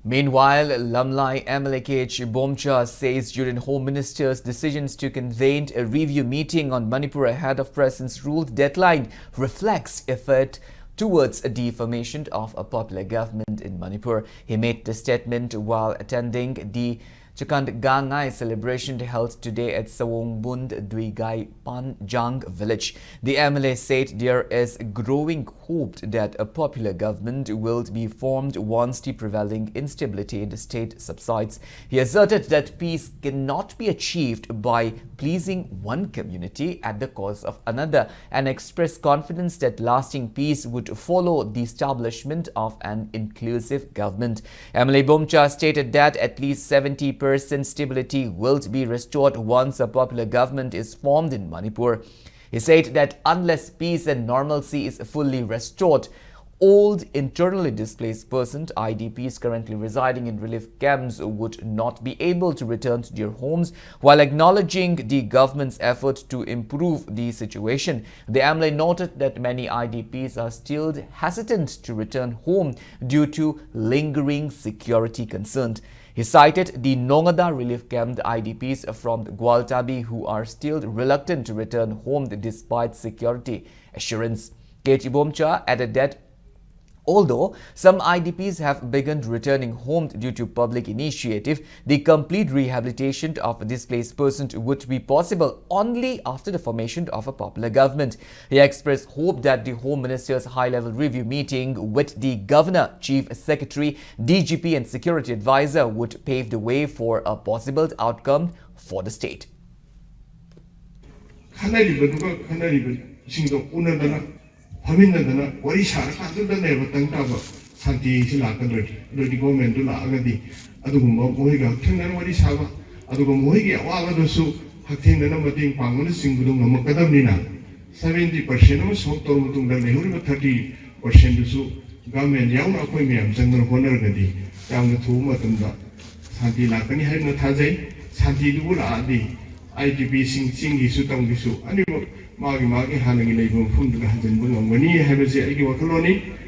Meanwhile, Lamlai MLAKH Ibomcha says during Home Minister's decisions to convene a review meeting on Manipur ahead of President's ruled deadline reflects effort towards a defamation of a popular government in Manipur. He made the statement while attending the Chakand Gangai celebration held today at Sawongbund Duigai Panjang village. The MLA said there is growing hope that a popular government will be formed once the prevailing instability in the state subsides. He asserted that peace cannot be achieved by pleasing one community at the cost of another and expressed confidence that lasting peace would follow the establishment of an inclusive government. MLA Ibomcha stated that at least 70% stability will be restored once a popular government is formed in Manipur. He said that unless peace and normalcy is fully restored, old internally displaced persons, IDPs currently residing in relief camps, would not be able to return to their homes, while acknowledging the government's effort to improve the situation. The MLA noted that many IDPs are still hesitant to return home due to lingering security concerns. He cited the Nongada relief camp IDPs from Gwaltabi who are still reluctant to return home despite security assurance. KH Ibomcha added that although some IDPs have begun returning home due to public initiative, the complete rehabilitation of displaced persons would be possible only after the formation of a popular government. He expressed hope that the Home Minister's high-level review meeting with the Governor, Chief Secretary, DGP and Security Advisor would pave the way for a possible outcome for the state. Haminadana, Warisha, Kandana, Tantava, Santi Silakadri, the government to Lagadi, Adugum Mohiga, Kengan Warisava, Adugum Mohiga, Wagadosu, Hatin and Namating Pangan, Singulum, Mokadamina, 70% of Sotomutum, the Nehuru, 30% to Su, Government, Young Aquamium, General Honorgadi, Young Tumatunda, Santi Lakani had not Haze, Santi Dula, the IGP Singi Sutang Visu, Magi Magi Hanang in a room from the Hazen Bunga. When he has a Wakaloni,